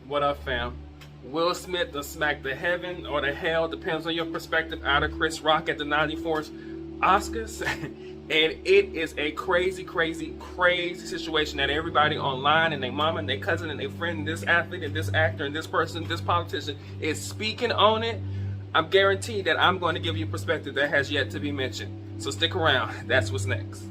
What up, fam? Will Smith to smack the heaven or the hell, depends on your perspective, out of Chris Rock at the 94th Oscars. And it is a crazy situation that everybody online and their mama and their cousin and their friend and this athlete and this actor and this person, this politician is speaking on it. I'm guaranteed that I'm going to give you a perspective that has yet to be mentioned. So stick around. That's what's next.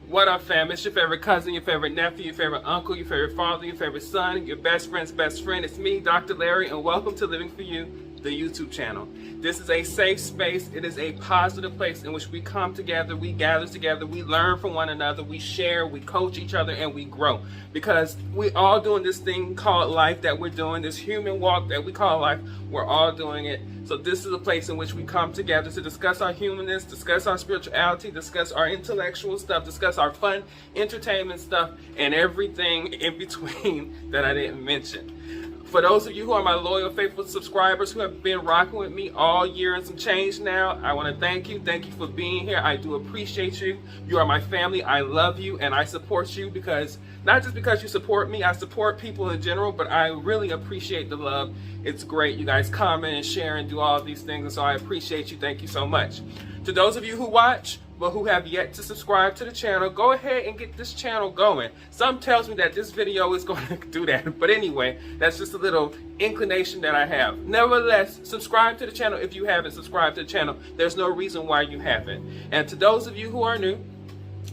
What up, fam? It's your favorite cousin, your favorite nephew, your favorite uncle, your favorite father, your favorite son, your best friend's best friend. It's me, Dr. Larry, and welcome to Living For You, the YouTube channel. This is a safe space. It is a positive place in which we come together, we gather together, we learn from one another, we share, we coach each other, and we grow. Because we all doing this thing called life that we're doing, this human walk that we call life, we're all doing it. So this is a place in which we come together to discuss our humanness, discuss our spirituality, discuss our intellectual stuff, discuss our fun, entertainment stuff, and everything in between that I didn't mention. For those of you who are my loyal, faithful subscribers who have been rocking with me all year and some change now, I want to thank you. Thank you for being here. I do appreciate you. You are my family. I love you and I support you because, not just because you support me, I support people in general, but I really appreciate the love. It's great. You guys comment and share and do all of these things, and so I appreciate you. Thank you so much. To those of you who watch, but who have yet to subscribe to the channel, go ahead and get this channel going. Something tells me that this video is going to do that. But anyway, that's just a little inclination that I have. Nevertheless, subscribe to the channel if you haven't subscribed to the channel. There's no reason why you haven't. And to those of you who are new,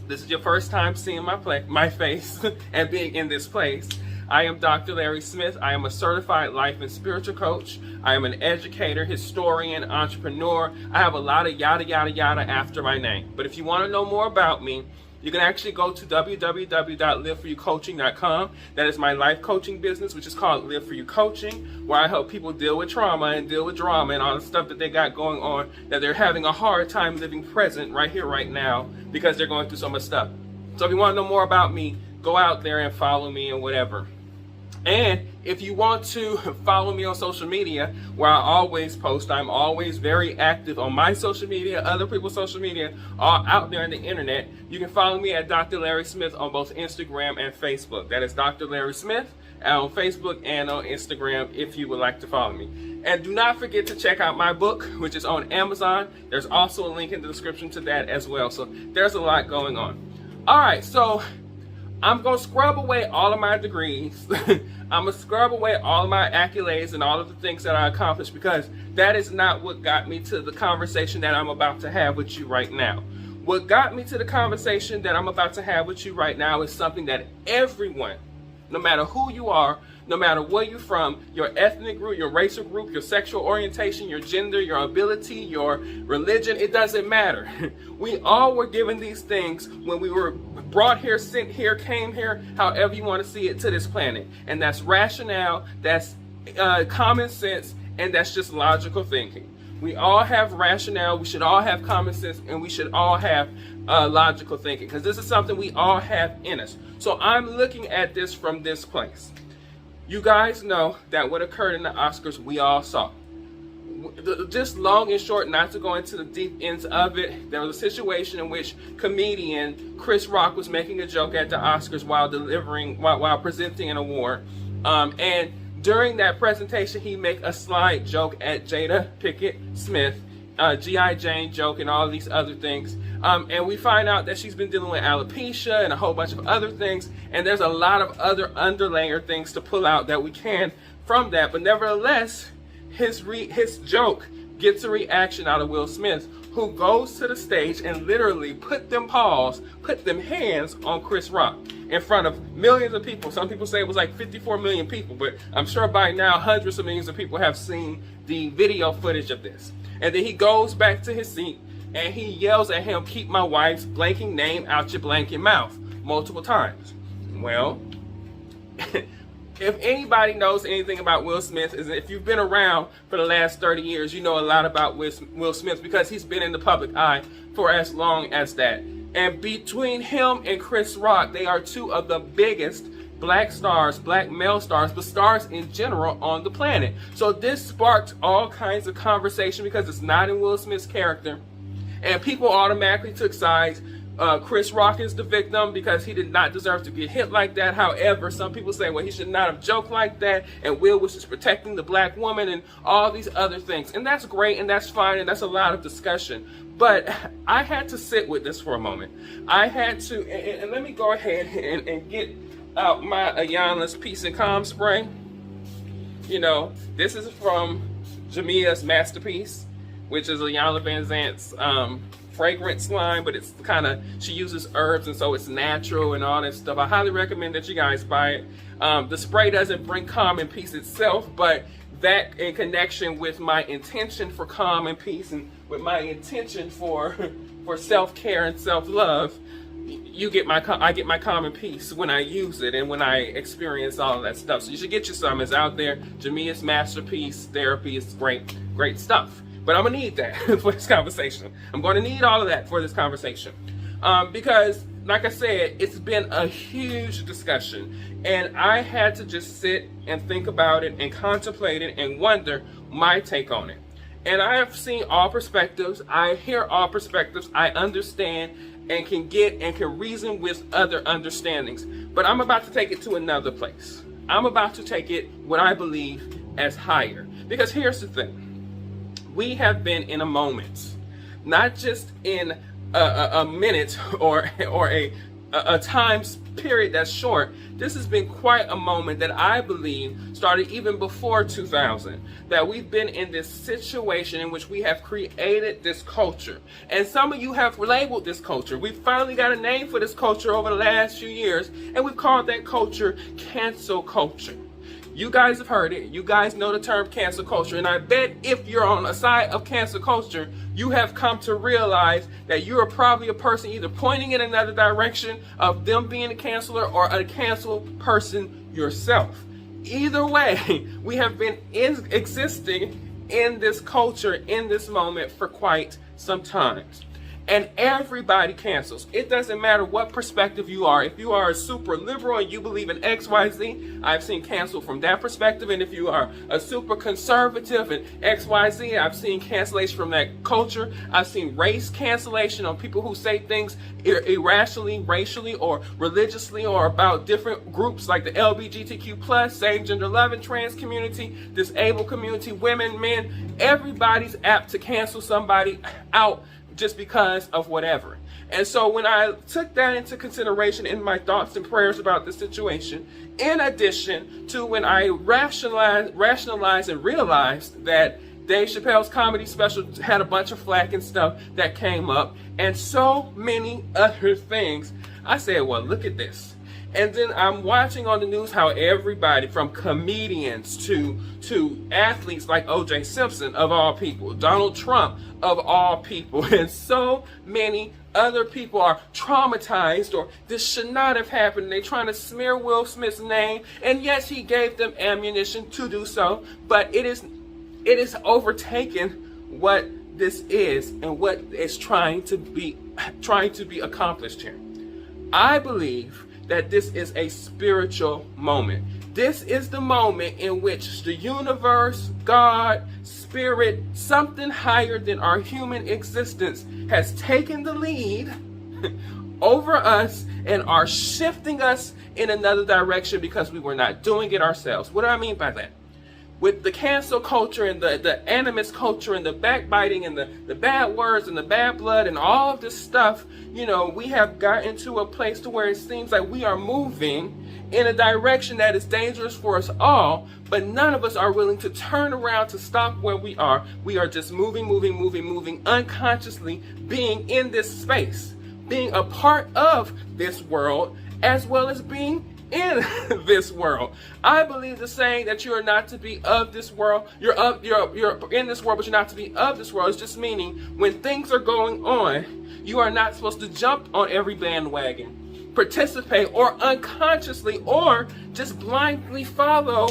this is your first time seeing my face and being in this place. I am Dr. Larry Smith. I am a certified life and spiritual coach. I am an educator, historian, entrepreneur. I have a lot of yada, yada, yada after my name. But if you want to know more about me, you can actually go to www.liveforyoucoaching.com. That is my life coaching business, which is called Live For You Coaching, where I help people deal with trauma and deal with drama and all the stuff that they got going on, that they're having a hard time living present right here, right now, because they're going through so much stuff. So if you want to know more about me, go out there and follow me and whatever. And if you want to follow me on social media, where I always post, I'm always very active on my social media, other people's social media, all out there on the internet. You can follow me at Dr. Larry Smith on both Instagram and Facebook. That is Dr. Larry Smith on Facebook and on Instagram if you would like to follow me. And do not forget to check out my book, which is on Amazon. There's also a link in the description to that as well. So there's a lot going on. All right, so I'm going to scrub away all of my degrees. I'm going to scrub away all of my accolades and all of the things that I accomplished, because that is not what got me to the conversation that I'm about to have with you right now. What got me to the conversation that I'm about to have with you right now is something that everyone, no matter who you are, no matter where you're from, your ethnic group, your racial group, your sexual orientation, your gender, your ability, your religion, it doesn't matter. We all were given these things when we were brought here, sent here, came here, however you want to see it, to this planet. And that's rationale, that's common sense, and that's just logical thinking. We all have rationale, we should all have common sense, and we should all have logical thinking, because this is something we all have in us. So I'm looking at this from this place. You guys know that what occurred in the Oscars, we all saw. Just long and short, not to go into the deep ends of it, there was a situation in which comedian Chris Rock was making a joke at the Oscars while presenting an award. And during that presentation, he made a slight joke at Jada Pinkett Smith, G.I. Jane joke, and all of these other things. And we find out that she's been dealing with alopecia and a whole bunch of other things. And there's a lot of other underlayer things to pull out that we can from that. But nevertheless, his joke gets a reaction out of Will Smith, who goes to the stage and literally put them hands on Chris Rock in front of millions of people. Some people say it was like 54 million people, but I'm sure by now hundreds of millions of people have seen the video footage of this. And then he goes back to his seat, and he yells at him, "Keep my wife's blanking name out your blanking mouth," multiple times. Well, if anybody knows anything about Will Smith, is if you've been around for the last 30 years, you know a lot about Will Smith because he's been in the public eye for as long as that. And between him and Chris Rock, they are two of the biggest black stars, black male stars, but stars in general on the planet. So this sparked all kinds of conversation because it's not in Will Smith's character. And people automatically took sides. Chris Rock is the victim because he did not deserve to get hit like that. However, some people say, well, he should not have joked like that, and Will was just protecting the black woman and all these other things. And that's great, and that's fine, and that's a lot of discussion. But I had to sit with this for a moment. I had to, and let me go ahead and get out my Ayanna's Peace and Calm spray. You know, this is from Jamia's Masterpiece, which is Ayanna Van Zant's fragrance line, but it's kind of, she uses herbs and so it's natural and all that stuff. I highly recommend that you guys buy it. The spray doesn't bring calm and peace itself, but that in connection with my intention for calm and peace and with my intention for self-care and self-love, I get my calm and peace when I use it and when I experience all of that stuff. So you should get you some. It's out there. Jamia's Masterpiece Therapy is great stuff. But I'm gonna need that for this conversation. I'm gonna need all of that for this conversation. Because, like I said, it's been a huge discussion. And I had to just sit and think about it and contemplate it and wonder my take on it. And I have seen all perspectives. I hear all perspectives. I understand and can reason with other understandings. But I'm about to take it to another place. I'm about to take it what I believe as higher. Because here's the thing. We have been in a moment, not just in a minute or a time period that's short. This has been quite a moment that I believe started even before 2000, that we've been in this situation in which we have created this culture. And some of you have labeled this culture. We've finally got a name for this culture over the last few years, and we've called that culture cancel culture. You guys have heard it. You guys know the term cancel culture. And I bet if you're on a side of cancel culture, you have come to realize that you are probably a person either pointing in another direction of them being a canceler or a canceled person yourself. Either way, we have been existing in this culture, in this moment for quite some time. And everybody cancels. It doesn't matter what perspective you are. If you are a super liberal and you believe in XYZ, I've seen cancel from that perspective. And if you are a super conservative and XYZ, I've seen cancellation from that culture. I've seen race cancellation on people who say things irrationally, racially, or religiously, or about different groups like the LGBTQ+, same gender loving, trans community, disabled community, women, men. Everybody's apt to cancel somebody out just because of whatever. And so when I took that into consideration in my thoughts and prayers about the situation, in addition to when I rationalized and realized that Dave Chappelle's comedy special had a bunch of flack and stuff that came up, and so many other things, I said, well, look at this. And then I'm watching on the news how everybody from comedians to athletes like O.J. Simpson of all people, Donald Trump of all people, and so many other people are traumatized or this should not have happened. They're trying to smear Will Smith's name, and yes, he gave them ammunition to do so, but it is overtaken what this is and what is trying to be accomplished here. I believe that this is a spiritual moment. This is the moment in which the universe, God, spirit, something higher than our human existence has taken the lead over us and are shifting us in another direction because we were not doing it ourselves. What do I mean by that? With the cancel culture and the animus culture and the backbiting and the bad words and the bad blood and all of this stuff, you know, we have gotten to a place to where it seems like we are moving in a direction that is dangerous for us all, but none of us are willing to turn around to stop where we are. We are just moving, unconsciously being in this space, being a part of this world, as well as being in this world. I believe the saying that you are not to be of this world. You're in this world, but you're not to be of this world. It's just meaning when things are going on, you are not supposed to jump on every bandwagon, participate, or unconsciously, or just blindly follow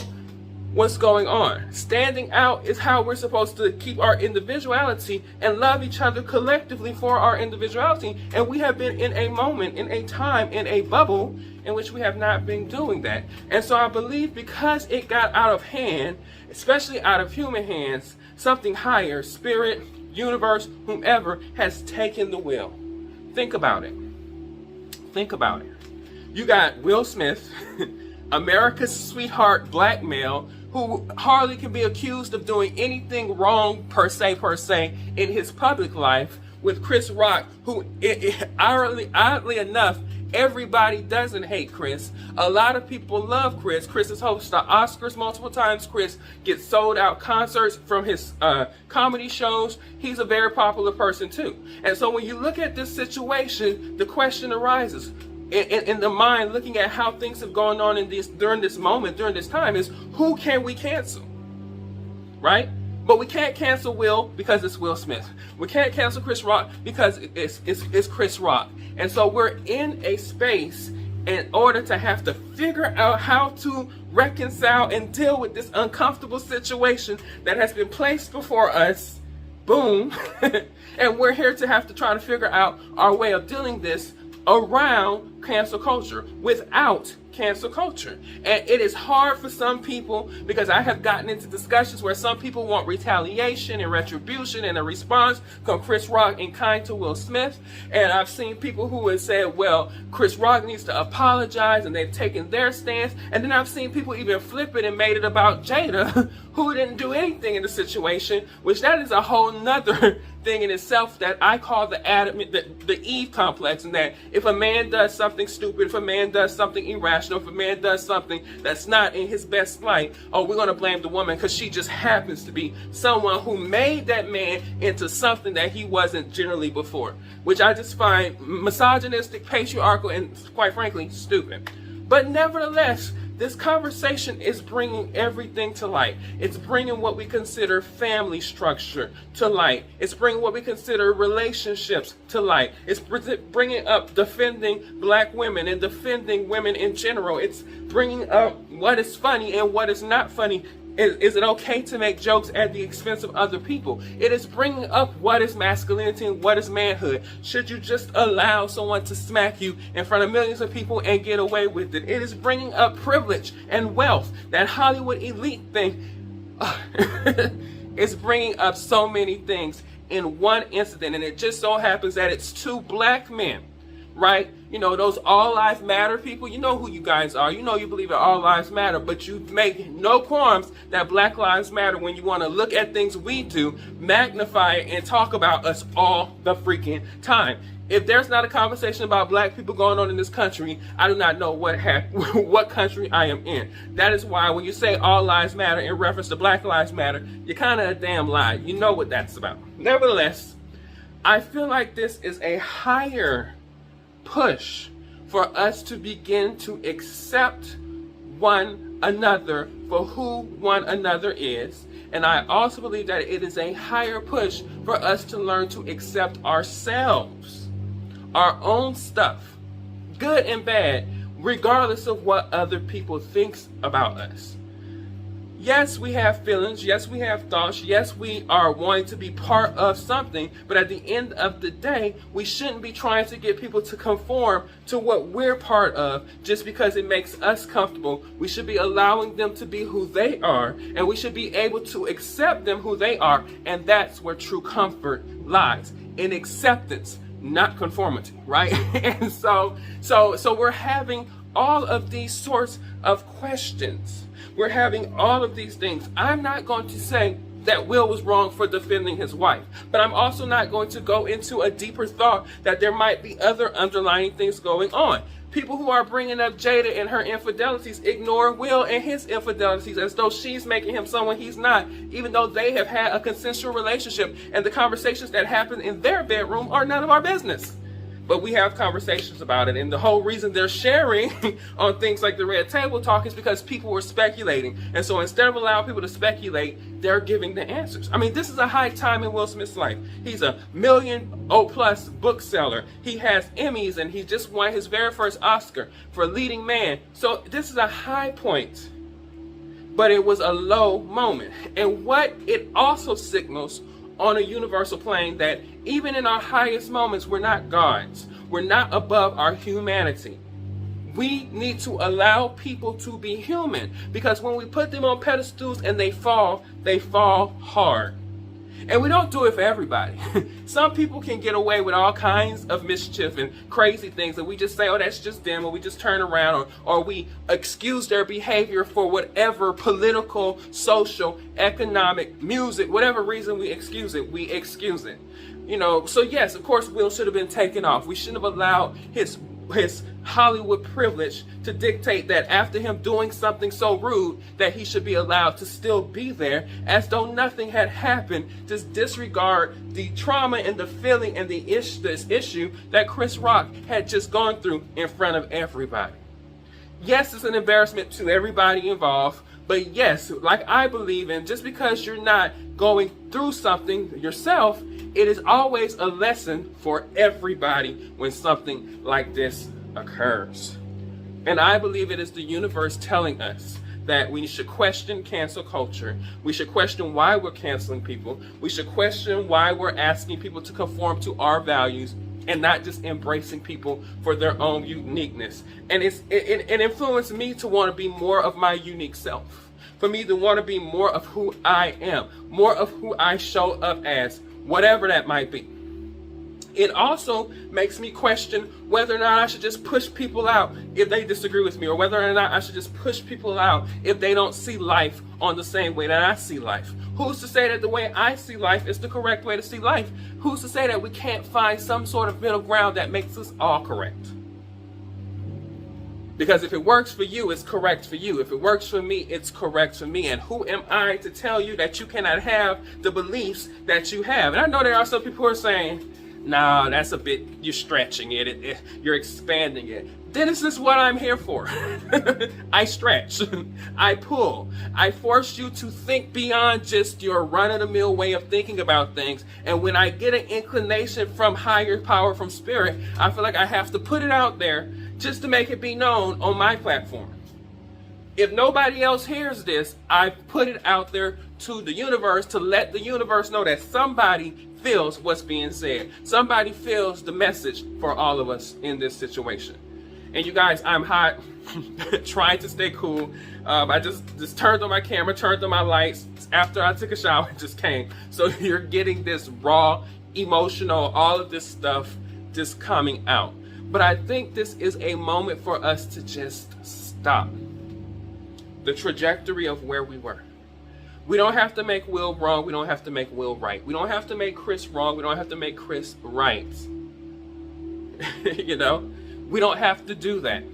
what's going on. Standing out is how we're supposed to keep our individuality and love each other collectively for our individuality. And we have been in a moment, in a time, in a bubble in which we have not been doing that. And so I believe because it got out of hand, especially out of human hands, something higher, spirit, universe, whomever, has taken the wheel. Think about it. Think about it. You got Will Smith, America's sweetheart black male, who hardly can be accused of doing anything wrong per se in his public life, with Chris Rock, who oddly enough, everybody doesn't hate Chris. A lot of people love Chris. Chris has hosted the Oscars multiple times. Chris gets sold out concerts from his comedy shows. He's a very popular person too. And so when you look at this situation, the question arises in the mind, looking at how things have gone on during this moment, during this time, is who can we cancel, right? But we can't cancel Will because it's Will Smith. We can't cancel Chris Rock because it's Chris Rock. And so we're in a space in order to have to figure out how to reconcile and deal with this uncomfortable situation that has been placed before us. Boom. And we're here to have to try to figure out our way of dealing this around cancel culture, without cancel culture. And it is hard for some people, because I have gotten into discussions where some people want retaliation and retribution and a response from Chris Rock in kind to Will Smith. And I've seen people who have said, well, Chris Rock needs to apologize, and they've taken their stance. And then I've seen people even flip it and made it about Jada, who didn't do anything in the situation, which that is a whole nother thing in itself that I call the Eve complex, and that if a man does something stupid, if a man does something irrational, if a man does something that's not in his best light, oh, we're going to blame the woman because she just happens to be someone who made that man into something that he wasn't generally before, which I just find misogynistic, patriarchal, and quite frankly, stupid. But nevertheless, this conversation is bringing everything to light. It's bringing what we consider family structure to light. It's bringing what we consider relationships to light. It's bringing up defending black women and defending women in general. It's bringing up what is funny and what is not funny. Is it okay to make jokes at the expense of other people? It is bringing up what is masculinity and what is manhood. Should you just allow someone to smack you in front of millions of people and get away with it? It is bringing up privilege and wealth, that Hollywood elite thing. It's bringing up so many things in one incident, and it just so happens that it's two black men, right? You know, those all lives matter people. You know who you guys are. You know you believe that all lives matter, but you make no qualms that black lives matter when you want to look at things we do, magnify it, and talk about us all the freaking time. If there's not a conversation about black people going on in this country, I do not know what country I am in. That is why when you say all lives matter in reference to Black Lives Matter, you're kind of a damn lie. You know what that's about. Nevertheless, I feel like this is a higher push for us to begin to accept one another for who one another is. And I also believe that it is a higher push for us to learn to accept ourselves, our own stuff, good and bad, regardless of what other people think about us. Yes, we have feelings. Yes, we have thoughts. Yes, we are wanting to be part of something. But at the end of the day, we shouldn't be trying to get people to conform to what we're part of just because it makes us comfortable. We should be allowing them to be who they are, and we should be able to accept them who they are. And that's where true comfort lies, in acceptance, not conformity, right? And so we're having all of these sorts of questions. We're having all of these things. I'm not going to say that Will was wrong for defending his wife, but I'm also not going to go into a deeper thought that there might be other underlying things going on. People who are bringing up Jada and her infidelities ignore Will and his infidelities as though she's making him someone he's not, even though they have had a consensual relationship, and the conversations that happen in their bedroom are none of our business. But we have conversations about it, and the whole reason they're sharing on things like the Red Table Talk is because people were speculating. And so instead of allowing people to speculate, they're giving the answers. I mean, this is a high time in Will Smith's life. He's a million+ bookseller. He has Emmys, and he just won his very first Oscar for leading man. So this is a high point, but it was a low moment. And what it also signals on a universal plane, that even in our highest moments, we're not gods. We're not above our humanity. We need to allow people to be human, because when we put them on pedestals and they fall hard. And we don't do it for everybody. Some people can get away with all kinds of mischief and crazy things, and we just say, oh, that's just them, or we just turn around, or we excuse their behavior for whatever political, social, economic, music, whatever reason we excuse it, we excuse it. You know, so yes, of course, Will should have been taken off. We shouldn't have allowed his Hollywood privilege to dictate that after him doing something so rude that he should be allowed to still be there as though nothing had happened. Just disregard the trauma and the feeling and this issue that Chris Rock had just gone through in front of everybody. Yes, it's an embarrassment to everybody involved, but yes, like I believe in, just because you're not going through something yourself, it is always a lesson for everybody when something like this occurs. And I believe it is the universe telling us that we should question cancel culture. We should question why we're canceling people. We should question why we're asking people to conform to our values and not just embracing people for their own uniqueness. And it influenced me to want to be more of my unique self. For me to want to be more of who I am, more of who I show up as, whatever that might be. It also makes me question whether or not I should just push people out if they disagree with me, or whether or not I should just push people out if they don't see life on the same way that I see life. Who's to say that the way I see life is the correct way to see life? Who's to say that we can't find some sort of middle ground that makes us all correct? Because if it works for you, it's correct for you. If it works for me, it's correct for me. And who am I to tell you that you cannot have the beliefs that you have? And I know there are some people who are saying, nah, that's a bit, you're stretching it, you're expanding it. Then this is what I'm here for. I stretch, I pull, I force you to think beyond just your run-of-the-mill way of thinking about things. And when I get an inclination from higher power, from spirit, I feel like I have to put it out there just to make it be known on my platform. If nobody else hears this, I put it out there to the universe to let the universe know that somebody feels what's being said. Somebody feels the message for all of us in this situation. And you guys, I'm hot, trying to stay cool. I just turned on my camera, turned on my lights after I took a shower and just came. So you're getting this raw, emotional, all of this stuff just coming out. But I think this is a moment for us to just stop the trajectory of where we were. We don't have to make Will wrong. We don't have to make Will right. We don't have to make Chris wrong. We don't have to make Chris right. You know, we don't have to do that.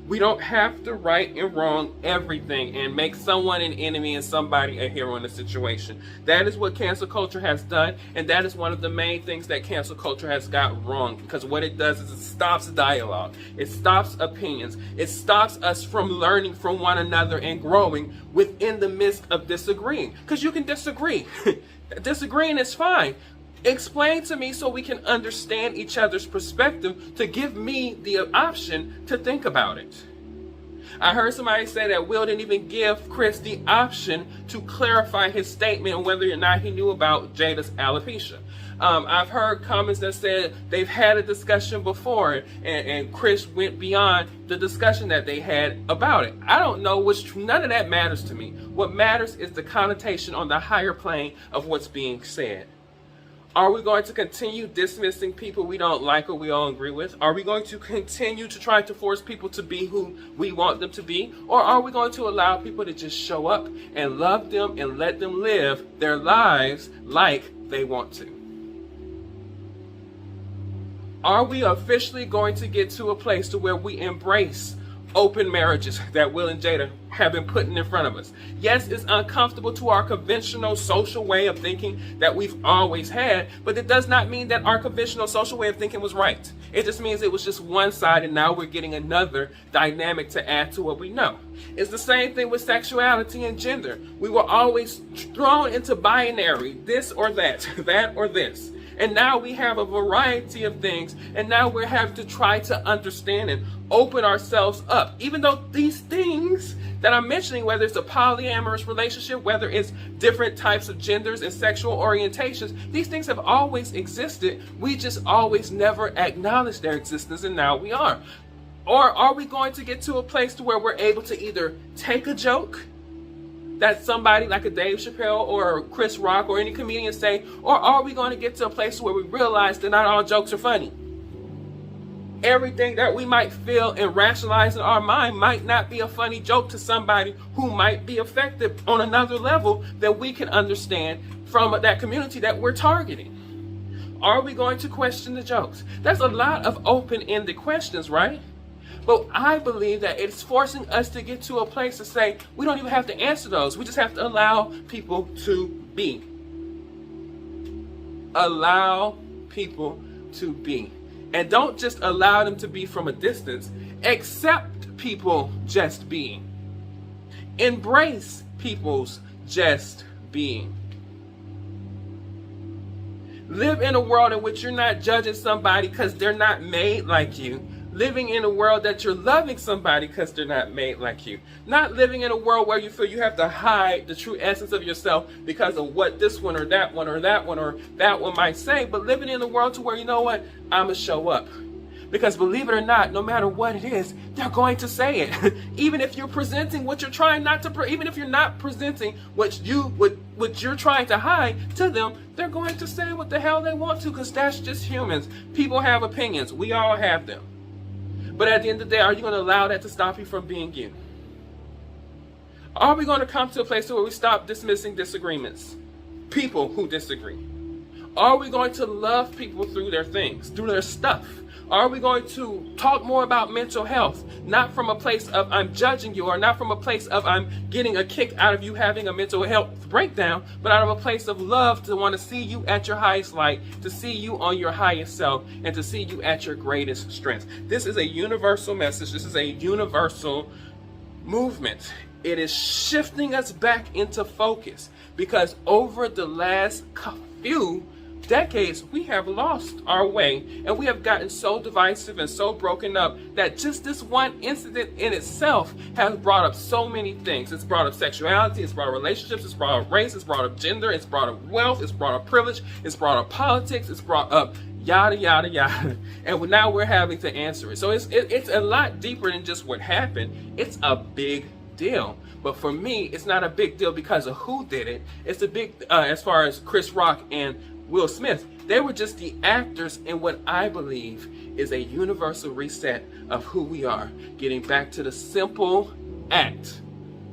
We don't have to right and wrong everything and make someone an enemy and somebody a hero in a situation. That is what cancel culture has done, and that is one of the main things that cancel culture has got wrong, because what it does is it stops dialogue. It stops opinions. It stops us from learning from one another and growing within the midst of disagreeing. Because you can disagree. Disagreeing is fine. Explain to me so we can understand each other's perspective, to give me the option to think about it. I heard somebody say that Will didn't even give Chris the option to clarify his statement on whether or not he knew about Jada's alopecia. I've heard comments that said they've had a discussion before and Chris went beyond the discussion that they had about it. I don't know, none of that matters to me. What matters is the connotation on the higher plane of what's being said. Are we going to continue dismissing people we don't like or we all agree with? Are we going to continue to try to force people to be who we want them to be? Or are we going to allow people to just show up and love them and let them live their lives like they want to? Are we officially going to get to a place to where we embrace open marriages that Will and Jada have been putting in front of us. Yes, it's uncomfortable to our conventional social way of thinking that we've always had, but it does not mean that our conventional social way of thinking was right. It just means it was just one side, and now we're getting another dynamic to add to what we know. It's the same thing with sexuality and gender. We were always thrown into binary, this or that, that or this. And now we have a variety of things, and now we're having to try to understand and open ourselves up. Even though these things that I'm mentioning, whether it's a polyamorous relationship, whether it's different types of genders and sexual orientations, these things have always existed. We just always never acknowledged their existence, and now we are. Or are we going to get to a place to where we're able to either take a joke that somebody like a Dave Chappelle or Chris Rock or any comedian say, or are we going to get to a place where we realize that not all jokes are funny? Everything that we might feel and rationalize in our mind might not be a funny joke to somebody who might be affected on another level that we can understand from that community that we're targeting. Are we going to question the jokes? There's a lot of open-ended questions, right? But I believe that it's forcing us to get to a place to say, we don't even have to answer those. We just have to allow people to be. Allow people to be. And don't just allow them to be from a distance. Accept people just being. Embrace people's just being. Live in a world in which you're not judging somebody because they're not made like you. Living in a world that you're loving somebody because they're not made like you. Not living in a world where you feel you have to hide the true essence of yourself because of what this one or that one or that one or that one might say, but living in a world to where, you know what, I'm going to show up. Because believe it or not, no matter what it is, they're going to say it. Even if you're presenting what you're trying not to, even if you're not presenting what you're trying to hide to them, they're going to say what the hell they want to, because that's just humans. People have opinions. We all have them. But at the end of the day, are you going to allow that to stop you from being you? Are we going to come to a place where we stop dismissing disagreements? People who disagree. Are we going to love people through their things, through their stuff? Are we going to talk more about mental health? Not from a place of I'm judging you, or not from a place of I'm getting a kick out of you having a mental health breakdown, but out of a place of love to want to see you at your highest light, to see you on your highest self, and to see you at your greatest strength. This is a universal message. This is a universal movement. It is shifting us back into focus, because over the last few decades, we have lost our way, and we have gotten so divisive and so broken up that just this one incident in itself has brought up so many things. It's brought up sexuality, it's brought up relationships, it's brought up race, it's brought up gender, it's brought up wealth, it's brought up privilege, it's brought up politics, it's brought up yada yada yada, and now we're having to answer it. So it's a lot deeper than just what happened. It's a big deal. But for me, it's not a big deal because of who did it. It's a big, as far as Chris Rock and Will Smith, they were just the actors in what I believe is a universal reset of who we are. Getting back to the simple act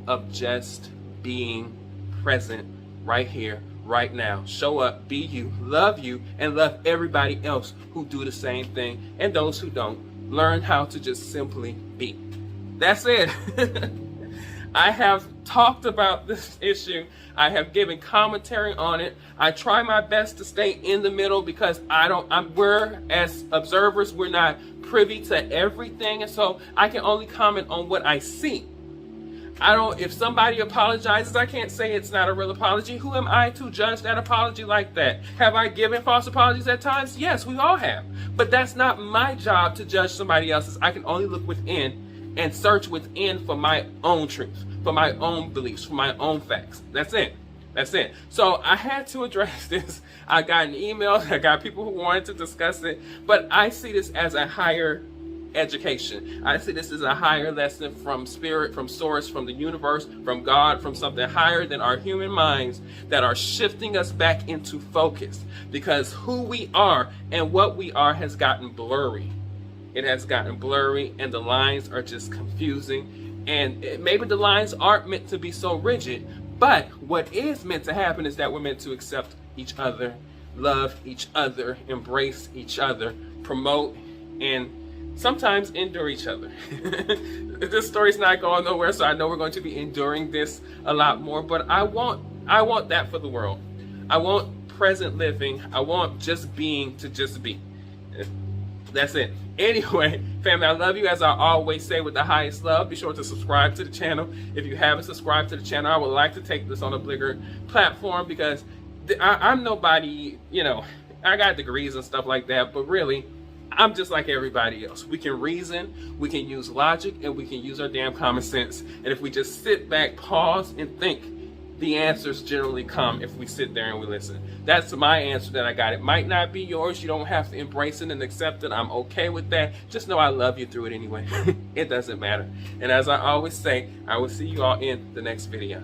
of just being present right here, right now. Show up, be you, and love everybody else who do the same thing. And those who don't, learn how to just simply be. That's it. I have talked about this issue. I have given commentary on it. I try my best to stay in the middle because we're as observers, we're not privy to everything. And so I can only comment on what I see. If somebody apologizes, I can't say it's not a real apology. Who am I to judge that apology like that? Have I given false apologies at times? Yes, we all have. But that's not my job to judge somebody else's. I can only look within and search within for my own truth, for my own beliefs, for my own facts. That's it. That's it. So I had to address this. I got an email. I got people who wanted to discuss it. But I see this as a higher education. I see this as a higher lesson from spirit, from source, from the universe, from God, from something higher than our human minds that are shifting us back into focus. Because who we are and what we are has gotten blurry. It has gotten blurry, and the lines are just confusing. And maybe the lines aren't meant to be so rigid, but what is meant to happen is that we're meant to accept each other, love each other, embrace each other, promote and sometimes endure each other. This story's not going nowhere, so I know we're going to be enduring this a lot more, but I want that for the world. I want present living. I want just being to just be. That's it. Anyway, family, I love you as I always say, with the highest love. Be sure to subscribe to the channel. If you haven't subscribed to the channel, I would like to take this on a bigger platform, because I'm nobody, you know, I got degrees and stuff like that, but really, I'm just like everybody else. We can reason, we can use logic, and we can use our damn common sense. And if we just sit back, pause, and think, the answers generally come if we sit there and we listen. That's my answer that I got. It might not be yours. You don't have to embrace it and accept it. I'm okay with that. Just know I love you through it anyway. It doesn't matter. And as I always say, I will see you all in the next video.